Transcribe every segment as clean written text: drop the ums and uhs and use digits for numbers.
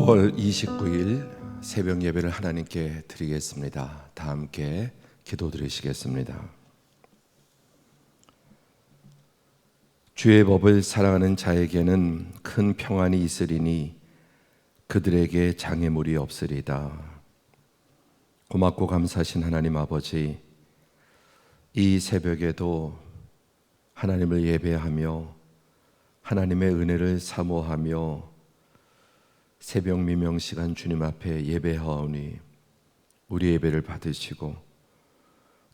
5월 29일 새벽 예배를 하나님께 드리겠습니다. 다 함께 기도 드리시겠습니다. 주의 법을 사랑하는 자에게는 큰 평안이 있으리니 그들에게 장애물이 없으리다. 고맙고 감사하신 하나님 아버지, 이 새벽에도 하나님을 예배하며 하나님의 은혜를 사모하며 새벽 미명 시간 주님 앞에 예배하오니 우리 예배를 받으시고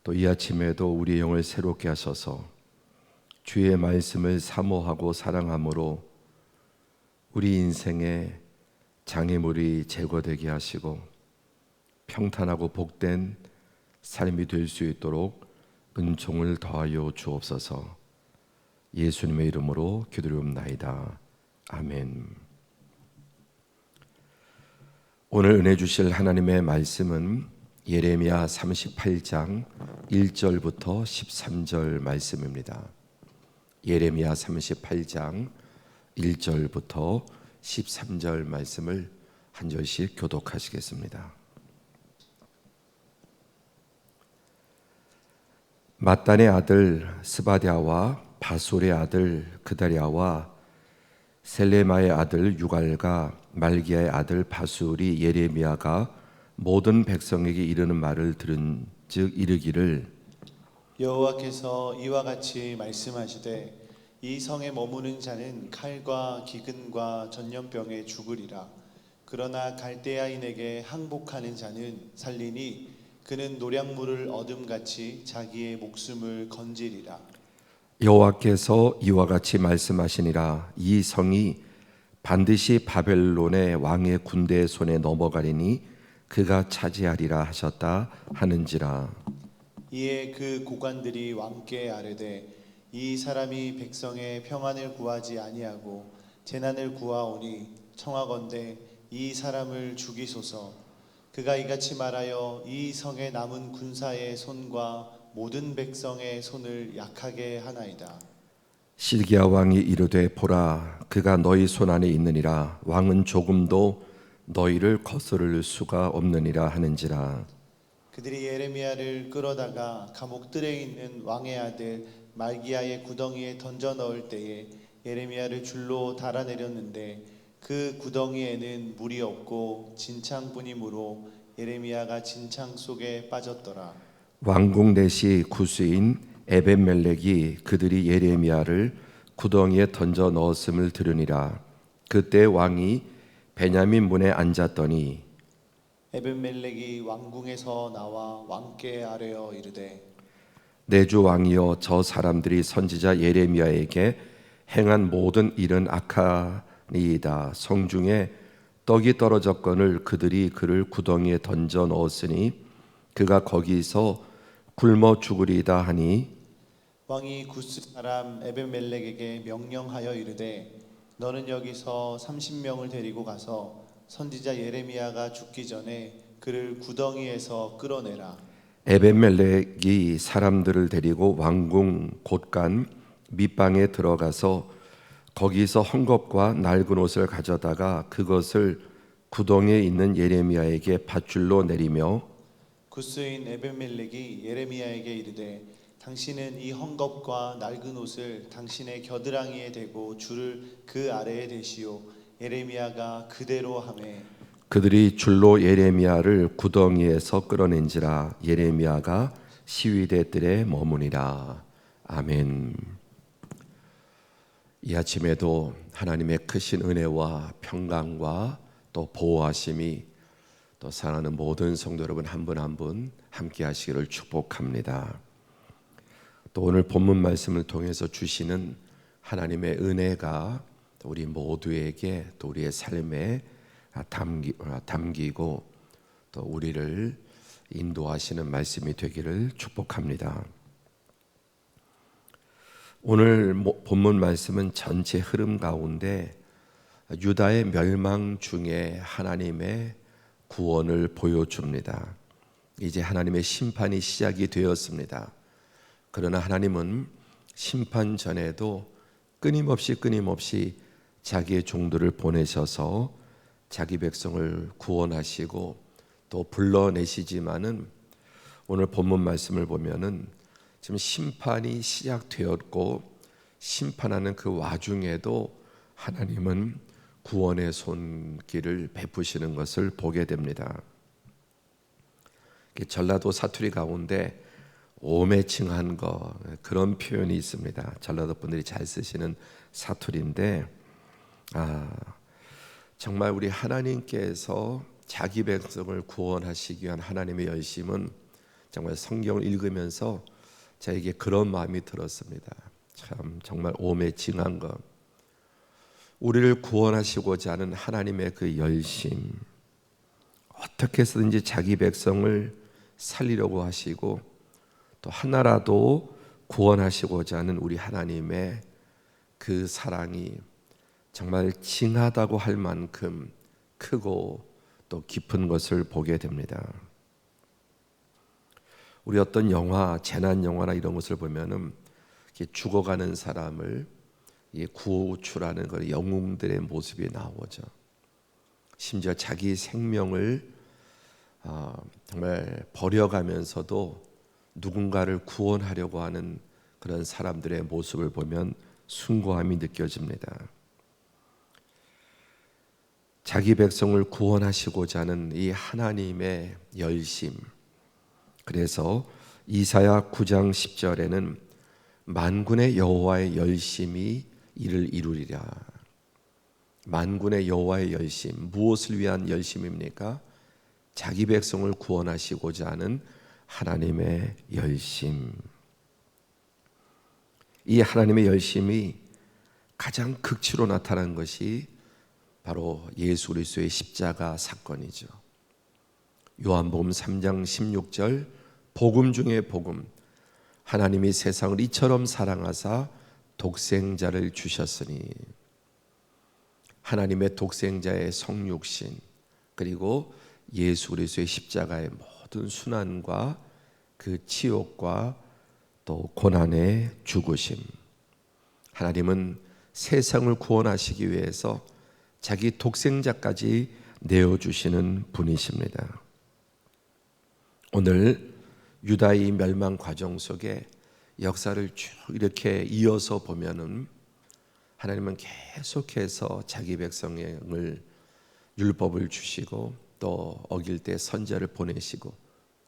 또 이 아침에도 우리의 영을 새롭게 하셔서 주의 말씀을 사모하고 사랑함으로 우리 인생에 장애물이 제거되게 하시고 평탄하고 복된 삶이 될 수 있도록 은총을 더하여 주옵소서. 예수님의 이름으로 기도드리옵나이다. 아멘. 오늘 은혜 주실 하나님의 말씀은 예레미야 38장 1절부터 13절 말씀입니다. 예레미야 38장 1절부터 13절 말씀을 한 절씩 교독하시겠습니다. 맏단의 아들 스바랴와 바솔의 아들 그다랴와 셀레마의 아들 유갈과 말기야의 아들 바술이 예레미야가 모든 백성에게 이르는 말을 들은즉 이르기를 여호와께서 이와 같이 말씀하시되 이 성에 머무는 자는 칼과 기근과 전염병에 죽으리라. 그러나 갈대아인에게 항복하는 자는 살리니 그는 노량물을 얻음같이 자기의 목숨을 건지리라. 여호와께서 이와 같이 말씀하시니라. 이 성이 반드시 바벨론의 왕의 군대의 손에 넘어가리니 그가 차지하리라 하셨다 하는지라. 이에 그 고관들이 왕께 아뢰되 이 사람이 백성의 평안을 구하지 아니하고 재난을 구하오니 청하건대 이 사람을 죽이소서. 그가 이같이 말하여 이 성에 남은 군사의 손과 모든 백성의 손을 약하게 하나이다. 시드기야 왕이 이르되 보라, 그가 너희 손 안에 있느니라. 왕은 조금도 너희를 거스를 수가 없느니라 하는지라. 그들이 예레미야를 끌어다가 감옥들에 있는 왕의 아들 말기야의 구덩이에 던져 넣을 때에 예레미야를 줄로 달아내렸는데 그 구덩이에는 물이 없고 진창뿐이므로 예레미야가 진창 속에 빠졌더라. 왕궁 내시 구스인 에벤멜렉이 그들이 예레미야를 구덩이에 던져 넣었음을 들으니라. 그때 왕이 베냐민 문에 앉았더니 에벤멜렉이 왕궁에서 나와 왕께 아뢰어 이르되 내 주 왕이여, 저 사람들이 선지자 예레미야에게 행한 모든 일은 악하니이다. 성중에 떡이 떨어졌거늘 그들이 그를 구덩이에 던져 넣었으니 그가 거기서 굶어 죽으리다 하니 왕이 구스 사람 에벤멜렉에게 명령하여 이르되 너는 여기서 30명을 데리고 가서 선지자 예레미야가 죽기 전에 그를 구덩이에서 끌어내라. 에벤멜렉이 사람들을 데리고 왕궁 곳간 밑방에 들어가서 거기서 헝겊과 낡은 옷을 가져다가 그것을 구덩이에 있는 예레미야에게 밧줄로 내리며 구스인 에벤멜렉이 예레미야에게 이르되 당신은 이 헝겊과 낡은 옷을 당신의 겨드랑이에 대고 줄을 그 아래에 대시오. 예레미야가 그대로 하매 그들이 줄로 예레미야를 구덩이에서 끌어낸지라. 예레미야가 시위대 뜰에 머무니라. 아멘. 이 아침에도 하나님의 크신 은혜와 평강과 또 보호하심이 또 사랑하는 모든 성도 여러분 한 분 한 분 함께 하시기를 축복합니다. 또 오늘 본문 말씀을 통해서 주시는 하나님의 은혜가 우리 모두에게 또 우리의 삶에 담기고 또 우리를 인도하시는 말씀이 되기를 축복합니다. 오늘 본문 말씀은 전체 흐름 가운데 유다의 멸망 중에 하나님의 구원을 보여줍니다. 이제 하나님의 심판이 시작이 되었습니다. 그러나 하나님은 심판 전에도 끊임없이 자기의 종들을 보내셔서 자기 백성을 구원하시고 또 불러내시지만은 오늘 본문 말씀을 보면은 지금 심판이 시작되었고 심판하는 그 와중에도 하나님은 구원의 손길을 베푸시는 것을 보게 됩니다. 전라도 사투리 가운데 오매칭한 거 그런 표현이 있습니다. 전라도 분들이 잘 쓰시는 사투리인데 정말 우리 하나님께서 자기 백성을 구원하시기 위한 하나님의 열심은 정말 성경을 읽으면서 저에게 그런 마음이 들었습니다. 참 정말 오매칭한 것, 우리를 구원하시고자 하는 하나님의 그 열심, 어떻게 해서든지 자기 백성을 살리려고 하시고 또 하나라도 구원하시고자 하는 우리 하나님의 그 사랑이 정말 징하다고 할 만큼 크고 또 깊은 것을 보게 됩니다. 우리 어떤 영화, 재난 영화나 이런 것을 보면은 죽어가는 사람을 구출하는 그 영웅들의 모습이 나오죠. 심지어 자기 생명을 정말 버려가면서도 누군가를 구원하려고 하는 그런 사람들의 모습을 보면 숭고함이 느껴집니다. 자기 백성을 구원하시고자 하는 이 하나님의 열심, 그래서 이사야 9장 10절에는 만군의 여호와의 열심이 이를 이루리라. 만군의 여호와의 열심, 무엇을 위한 열심입니까? 자기 백성을 구원하시고자 하는 하나님의 열심. 이 하나님의 열심이 가장 극치로 나타난 것이 바로 예수 그리스도의 십자가 사건이죠. 요한복음 3장 16절, 복음 중에 복음, 하나님이 세상을 이처럼 사랑하사 독생자를 주셨으니, 하나님의 독생자의 성육신 그리고 예수 그리스도의 십자가의 모든 순환과 그 치욕과 또 고난의 죽으심, 하나님은 세상을 구원하시기 위해서 자기 독생자까지 내어주시는 분이십니다. 오늘 유다의 멸망 과정 속에 역사를 쭉 이렇게 이어서 보면은 하나님은 계속해서 자기 백성을 율법을 주시고 또 어길 때 선지자를 보내시고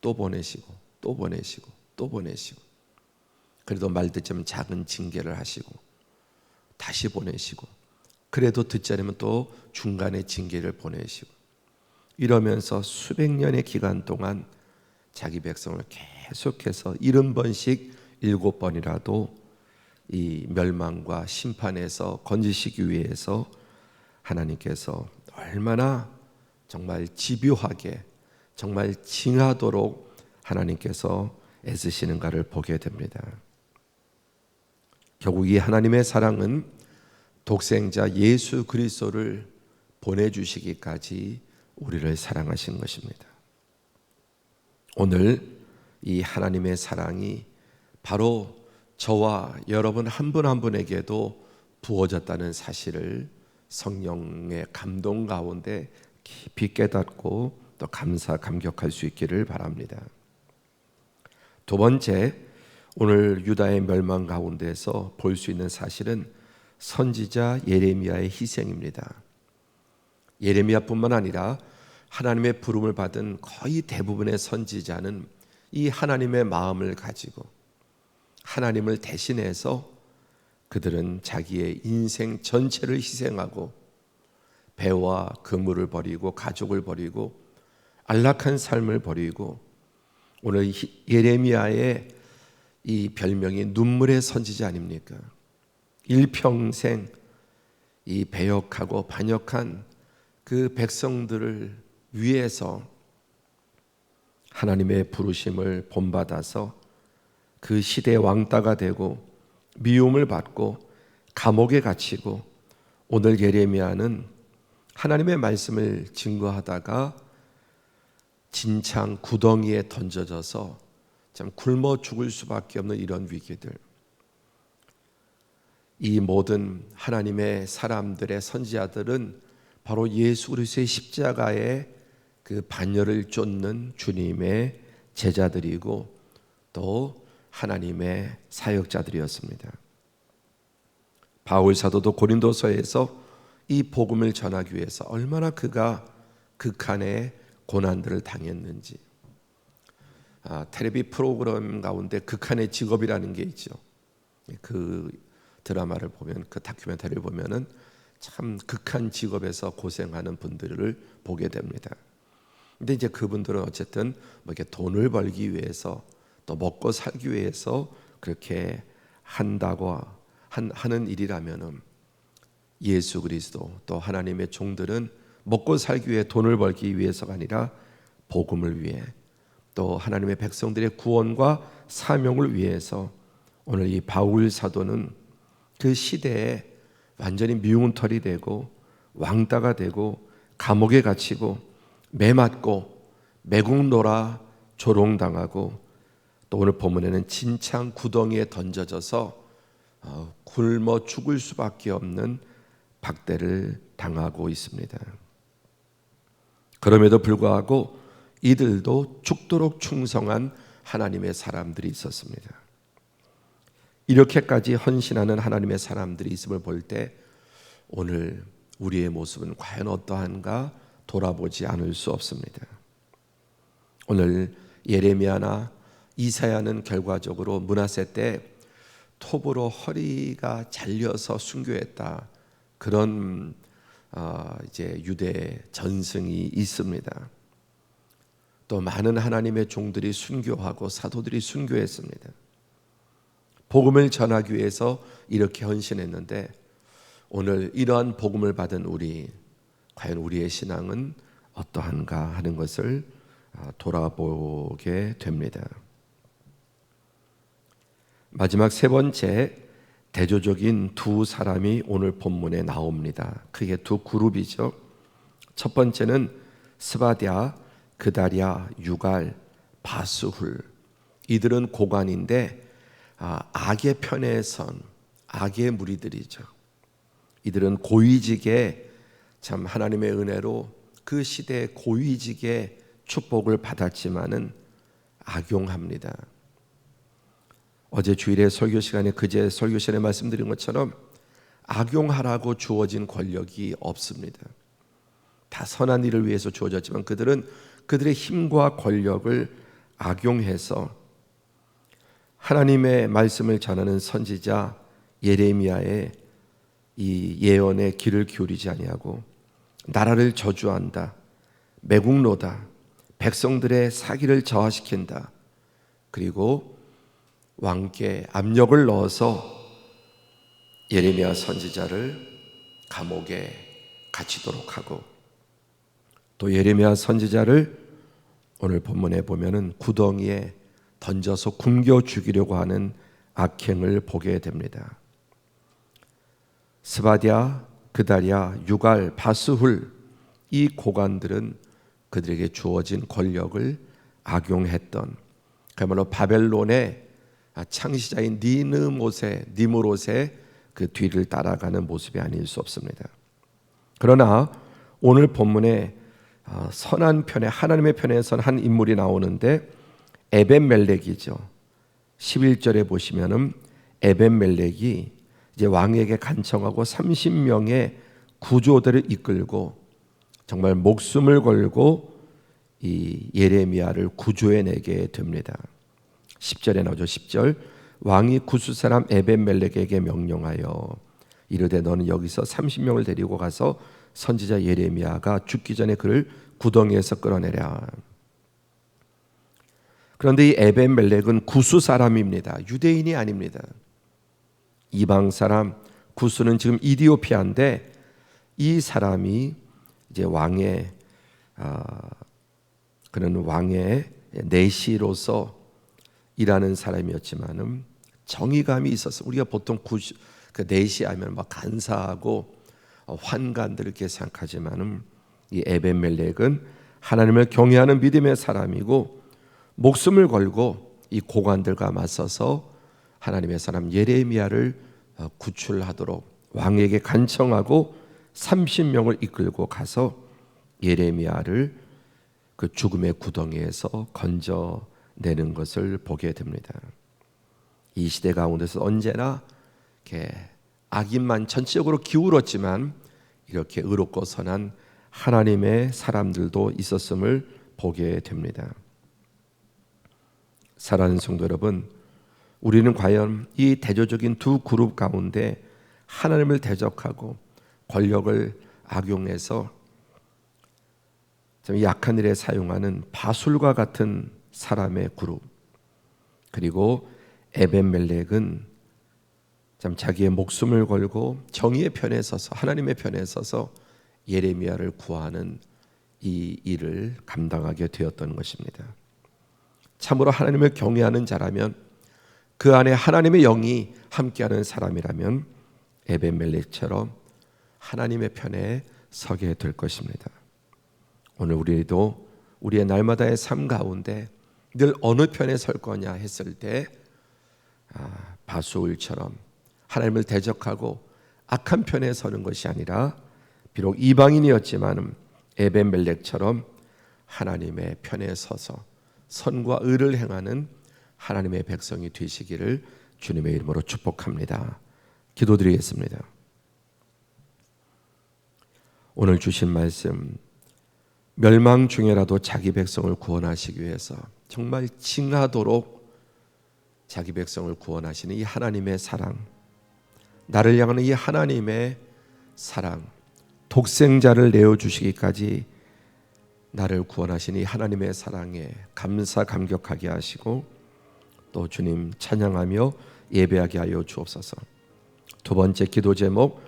또 보내시고 또 보내시고 또 보내시고, 그래도 말 듣지 않으면 작은 징계를 하시고 다시 보내시고, 그래도 듣지 않으면 또 중간에 징계를 보내시고, 이러면서 수백 년의 기간 동안 자기 백성을 계속해서 70번씩 7번이라도 이 멸망과 심판에서 건지시기 위해서 하나님께서 얼마나 정말 집요하게 정말 징하도록 하나님께서 애쓰시는가를 보게 됩니다. 결국 이 하나님의 사랑은 독생자 예수 그리스도를 보내주시기까지 우리를 사랑하신 것입니다. 오늘 이 하나님의 사랑이 바로 저와 여러분 한 분 한 분에게도 부어졌다는 사실을 성령의 감동 가운데 깊이 깨닫고 또 감격할 수 있기를 바랍니다. 두 번째, 오늘 유다의 멸망 가운데서 볼 수 있는 사실은 선지자 예레미야의 희생입니다. 예레미야뿐만 아니라 하나님의 부름을 받은 거의 대부분의 선지자는 이 하나님의 마음을 가지고 하나님을 대신해서 그들은 자기의 인생 전체를 희생하고 배와 그물을 버리고 가족을 버리고 안락한 삶을 버리고, 오늘 예레미야의 이 별명이 눈물의 선지자 아닙니까? 일평생 이 배역하고 반역한 그 백성들을 위해서 하나님의 부르심을 본받아서 그 시대의 왕따가 되고 미움을 받고 감옥에 갇히고, 오늘 예레미야는 하나님의 말씀을 증거하다가 진창 구덩이에 던져져서 참 굶어 죽을 수밖에 없는 이런 위기들, 이 모든 하나님의 사람들의 선지자들은 바로 예수 그리스도의 십자가의 그 반열을 쫓는 주님의 제자들이고 또 하나님의 사역자들이었습니다. 바울 사도도 고린도서에서 이 복음을 전하기 위해서 얼마나 그가 극한의 고난들을 당했는지, 텔레비 프로그램 가운데 극한의 직업이라는 게 있죠. 그 드라마를 보면, 그 다큐멘터리를 보면은 참 극한 직업에서 고생하는 분들을 보게 됩니다. 근데 이제 그분들은 어쨌든 뭐 이렇게 돈을 벌기 위해서 또 먹고 살기 위해서 그렇게 한다고 하는 일이라면은, 예수 그리스도 또 하나님의 종들은 먹고 살기 위해 돈을 벌기 위해서가 아니라 복음을 위해 또 하나님의 백성들의 구원과 사명을 위해서, 오늘 이 바울 사도는 그 시대에 완전히 미운 털이 되고 왕따가 되고 감옥에 갇히고 매 맞고 매국노라 조롱당하고 또 오늘 본문에는 진창 구덩이에 던져져서 굶어 죽을 수밖에 없는 박대를 당하고 있습니다. 그럼에도 불구하고 이들도 죽도록 충성한 하나님의 사람들이 있었습니다. 이렇게까지 헌신하는 하나님의 사람들이 있음을 볼 때 오늘 우리의 모습은 과연 어떠한가 돌아보지 않을 수 없습니다. 오늘 예레미야나 이사야는 결과적으로 므낫세 때 톱으로 허리가 잘려서 순교했다, 그런 이제 유대 전승이 있습니다. 또 많은 하나님의 종들이 순교하고 사도들이 순교했습니다. 복음을 전하기 위해서 이렇게 헌신했는데 오늘 이러한 복음을 받은 우리, 과연 우리의 신앙은 어떠한가 하는 것을 돌아보게 됩니다. 마지막 세 번째, 대조적인 두 사람이 오늘 본문에 나옵니다. 크게 두 그룹이죠. 첫 번째는 스바랴, 그다랴, 유갈, 바스훌. 이들은 고관인데 악의 편에 선 악의 무리들이죠. 이들은 고위직에, 참 하나님의 은혜로 그 시대의 고위직의 축복을 받았지만은 악용합니다. 어제 주일에 설교 시간에, 그제 설교 시간에 말씀드린 것처럼 악용하라고 주어진 권력이 없습니다. 다 선한 일을 위해서 주어졌지만 그들은 그들의 힘과 권력을 악용해서 하나님의 말씀을 전하는 선지자 예레미야의 이 예언에 귀를 기울이지 아니하고 나라를 저주한다, 매국노다, 백성들의 사기를 저하시킨다, 그리고 왕께 압력을 넣어서 예레미야 선지자를 감옥에 갇히도록 하고 또 예레미야 선지자를 오늘 본문에 보면은 구덩이에 던져서 굶겨 죽이려고 하는 악행을 보게 됩니다. 스바랴, 그다랴, 유갈, 바스훌, 이 고관들은 그들에게 주어진 권력을 악용했던, 그야말로 바벨론의 창시자인 니므롯의 그 뒤를 따라가는 모습이 아닐 수 없습니다. 그러나 오늘 본문에 선한 편에, 하나님의 편에 선 한 인물이 나오는데 에벤멜렉이죠. 11절에 보시면은 에벤멜렉이 이제 왕에게 간청하고 30명의 구조대를 이끌고 정말 목숨을 걸고 이 예레미야를 구조해내게 됩니다. 10절에 나오죠. 10절, 왕이 구스 사람 에벤멜렉에게 명령하여 이르되 너는 여기서 30명을 데리고 가서 선지자 예레미야가 죽기 전에 그를 구덩이에서 끌어내랴. 그런데 이 에벤멜렉은 구스 사람입니다. 유대인이 아닙니다. 이방 사람. 구스는 지금 이디오피아인데 이 사람이 이제 그는 왕의 내시로서 일하는 사람이었지만은 정의감이 있었어. 우리가 보통 그 내시하면 막 간사하고 환관들 이렇게 생각하지만은 이 에벤멜렉은 하나님을 경외하는 믿음의 사람이고 목숨을 걸고 이 고관들과 맞서서 하나님의 사람 예레미야를 구출하도록 왕에게 간청하고 30명을 이끌고 가서 예레미야를 그 죽음의 구덩이에서 건져내는 것을 보게 됩니다. 이 시대 가운데서 언제나 이렇게 악인만 전체적으로 기울었지만 이렇게 의롭고 선한 하나님의 사람들도 있었음을 보게 됩니다. 사랑하는 성도 여러분, 우리는 과연 이 대조적인 두 그룹 가운데 하나님을 대적하고 권력을 악용해서 좀 약한 일에 사용하는 바술과 같은 사람의 그룹, 그리고 에벤멜렉은 참 자기의 목숨을 걸고 정의의 편에 서서 하나님의 편에 서서 예레미야를 구하는 이 일을 감당하게 되었던 것입니다. 참으로 하나님을 경외하는 자라면, 그 안에 하나님의 영이 함께하는 사람이라면 에벤멜렉처럼 하나님의 편에 서게 될 것입니다. 오늘 우리도 우리의 날마다의 삶 가운데 늘 어느 편에 설 거냐 했을 때 바수울처럼 하나님을 대적하고 악한 편에 서는 것이 아니라 비록 이방인이었지만 에벤멜렉처럼 하나님의 편에 서서 선과 의를 행하는 하나님의 백성이 되시기를 주님의 이름으로 축복합니다. 기도드리겠습니다. 오늘 주신 말씀, 멸망 중에라도 자기 백성을 구원하시기 위해서 정말 징하도록 자기 백성을 구원하시는 이 하나님의 사랑, 나를 향하는 이 하나님의 사랑, 독생자를 내어주시기까지 나를 구원하시는 이 하나님의 사랑에 감사 감격하게 하시고 또 주님 찬양하며 예배하게 하여 주옵소서. 두 번째 기도 제목,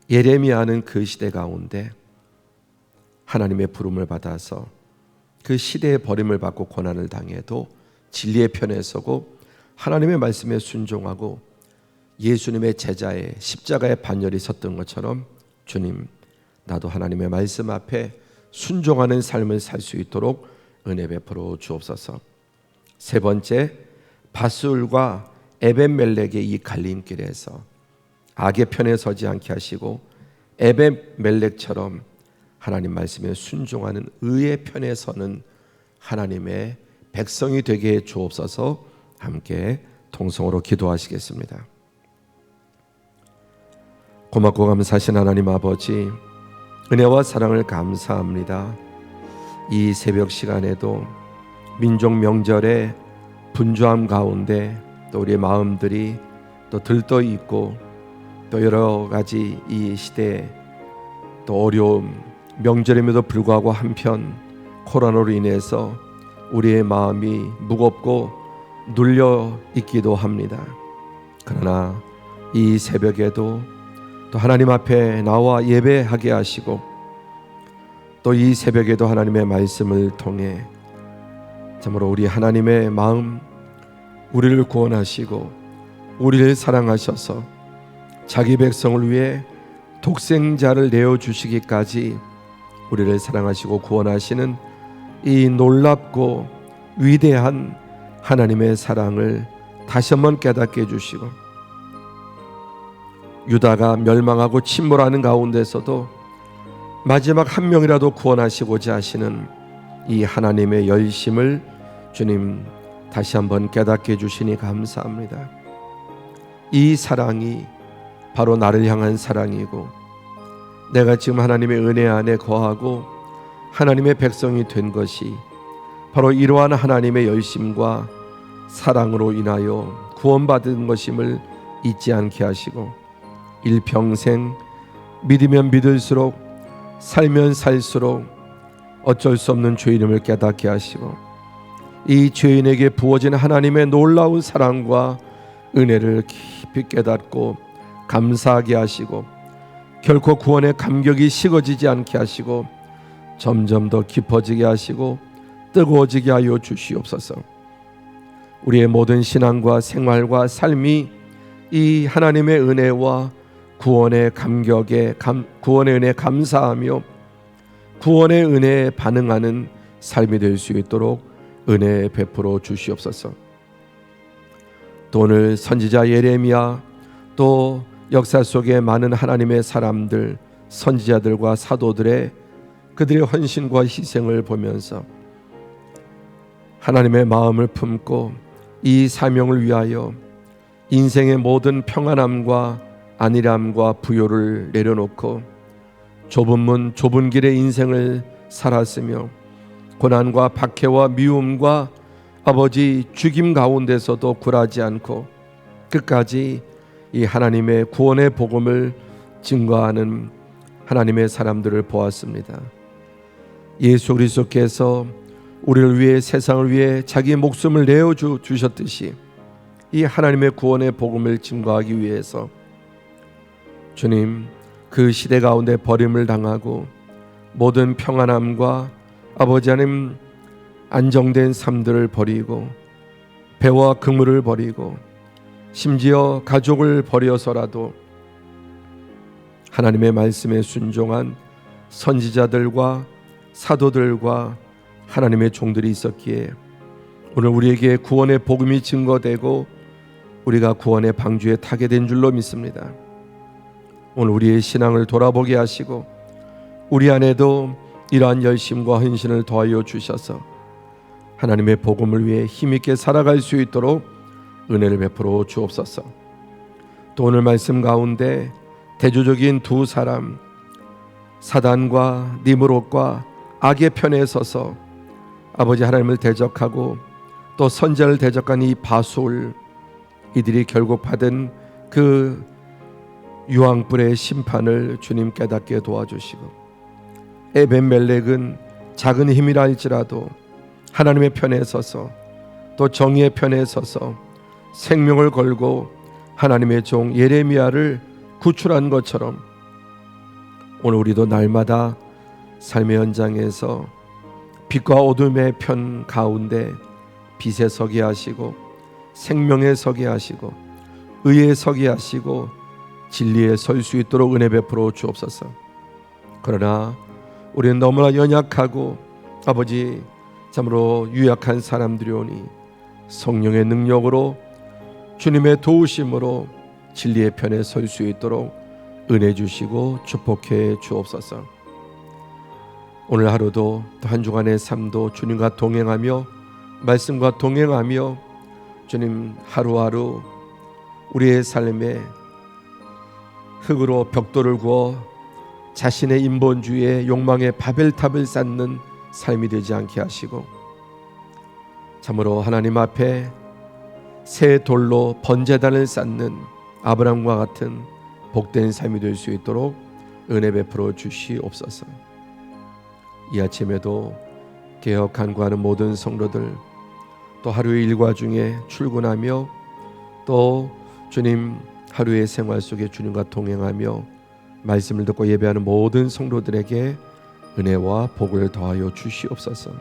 예레미야는 그 시대 가운데 하나님의 부름을 받아서 그 시대의 버림을 받고 고난을 당해도 진리의 편에 서고 하나님의 말씀에 순종하고 예수님의 제자의 십자가의 반열이 섰던 것처럼 주님, 나도 하나님의 말씀 앞에 순종하는 삶을 살 수 있도록 은혜 베풀어 주옵소서. 세 번째, 바술과 에벤멜렉의 이 갈림길에서 악의 편에 서지 않게 하시고 에벤멜렉처럼 하나님 말씀에 순종하는 의의 편에 서는 하나님의 백성이 되게 해 주옵소서. 함께 통성으로 기도하시겠습니다. 고맙고 감사하신 하나님 아버지, 은혜와 사랑을 감사합니다. 이 새벽 시간에도 민족 명절의 분주함 가운데 또 우리의 마음들이 또 들떠 있고 또 여러 가지 이 시대에 또 어려움, 명절임에도 불구하고 한편 코로나로 인해서 우리의 마음이 무겁고 눌려 있기도 합니다. 그러나 이 새벽에도 또 하나님 앞에 나와 예배하게 하시고 또 이 새벽에도 하나님의 말씀을 통해 참으로 우리 하나님의 마음, 우리를 구원하시고 우리를 사랑하셔서 자기 백성을 위해 독생자를 내어주시기까지 우리를 사랑하시고 구원하시는 이 놀랍고 위대한 하나님의 사랑을 다시 한번 깨닫게 해주시고, 유다가 멸망하고 침몰하는 가운데서도 마지막 한 명이라도 구원하시고자 하시는 이 하나님의 열심을 주님 다시 한번 깨닫게 해주시니 감사합니다. 이 사랑이 바로 나를 향한 사랑이고, 내가 지금 하나님의 은혜 안에 거하고 하나님의 백성이 된 것이 바로 이러한 하나님의 열심과 사랑으로 인하여 구원받은 것임을 잊지 않게 하시고, 일평생 믿으면 믿을수록 살면 살수록 어쩔 수 없는 죄인임을 깨닫게 하시고, 이 죄인에게 부어진 하나님의 놀라운 사랑과 은혜를 깊이 깨닫고 감사하게 하시고, 결코 구원의 감격이 식어지지 않게 하시고 점점 더 깊어지게 하시고 뜨거워지게 하여 주시옵소서. 우리의 모든 신앙과 생활과 삶이 이 하나님의 은혜와 구원의 감격에 구원의 은혜에 감사하며 구원의 은혜에 반응하는 삶이 될 수 있도록 은혜 베풀어 주시옵소서. 또 오늘 선지자 예레미야, 또 역사 속에 많은 하나님의 사람들, 선지자들과 사도들의 그들의 헌신과 희생을 보면서 하나님의 마음을 품고 이 사명을 위하여 인생의 모든 평안함과 안일함과 부요를 내려놓고 좁은 문 좁은 길의 인생을 살았으며 고난과 박해와 미움과 아버지 죽임 가운데서도 굴하지 않고 끝까지 이 하나님의 구원의 복음을 증거하는 하나님의 사람들을 보았습니다. 예수 그리스도께서 우리를 위해 세상을 위해 자기 목숨을 내어 주셨듯이 이 하나님의 구원의 복음을 증거하기 위해서 주님 그 시대 가운데 버림을 당하고 모든 평안함과 아버지 하나님 안정된 삶들을 버리고 배와 그물을 버리고 심지어 가족을 버려서라도 하나님의 말씀에 순종한 선지자들과 사도들과 하나님의 종들이 있었기에 오늘 우리에게 구원의 복음이 증거되고 우리가 구원의 방주에 타게 된 줄로 믿습니다. 오늘 우리의 신앙을 돌아보게 하시고 우리 안에도 이러한 열심과 헌신을 더하여 주셔서 하나님의 복음을 위해 힘있게 살아갈 수 있도록 은혜를 베풀어 주옵소서. 또 오늘 말씀 가운데 대조적인 두 사람 사단과 니므롯과 악의 편에 서서 아버지 하나님을 대적하고 또 선지자를 대적한 이 바술 이들이 결국 받은 그 유황불의 심판을 주님 깨닫게 도와주시고 에벤멜렉은 작은 힘이라 할지라도 하나님의 편에 서서 또 정의의 편에 서서 생명을 걸고 하나님의 종 예레미야를 구출한 것처럼 오늘 우리도 날마다 삶의 현장에서 빛과 어둠의 편 가운데 빛에 서게 하시고 생명에 서게 하시고 의에 서게 하시고 진리에 설 수 있도록 은혜 베풀어 주옵소서. 그러나 우리는 너무나 연약하고 아버지 참으로 유약한 사람들이 오니 성령의 능력으로 주님의 도우심으로 진리의 편에 설 수 있도록 은혜 주시고 축복해 주옵소서. 오늘 하루도 또 한 주간의 삶도 주님과 동행하며 말씀과 동행하며 주님 하루하루 우리의 삶에 흙으로 벽돌을 구워 자신의 인본주의의 욕망의 바벨탑을 쌓는 삶이 되지 않게 하시고 참으로 하나님 앞에 새 돌로 번제단을 쌓는 아브라함과 같은 복된 삶이 될 수 있도록 은혜 베풀어 주시옵소서. 이 아침에도 개혁 간구하는 모든 성도들 또 하루의 일과 중에 출근하며 또 주님 하루의 생활 속에 주님과 동행하며 말씀을 듣고 예배하는 모든 성도들에게 은혜와 복을 더하여 주시옵소서.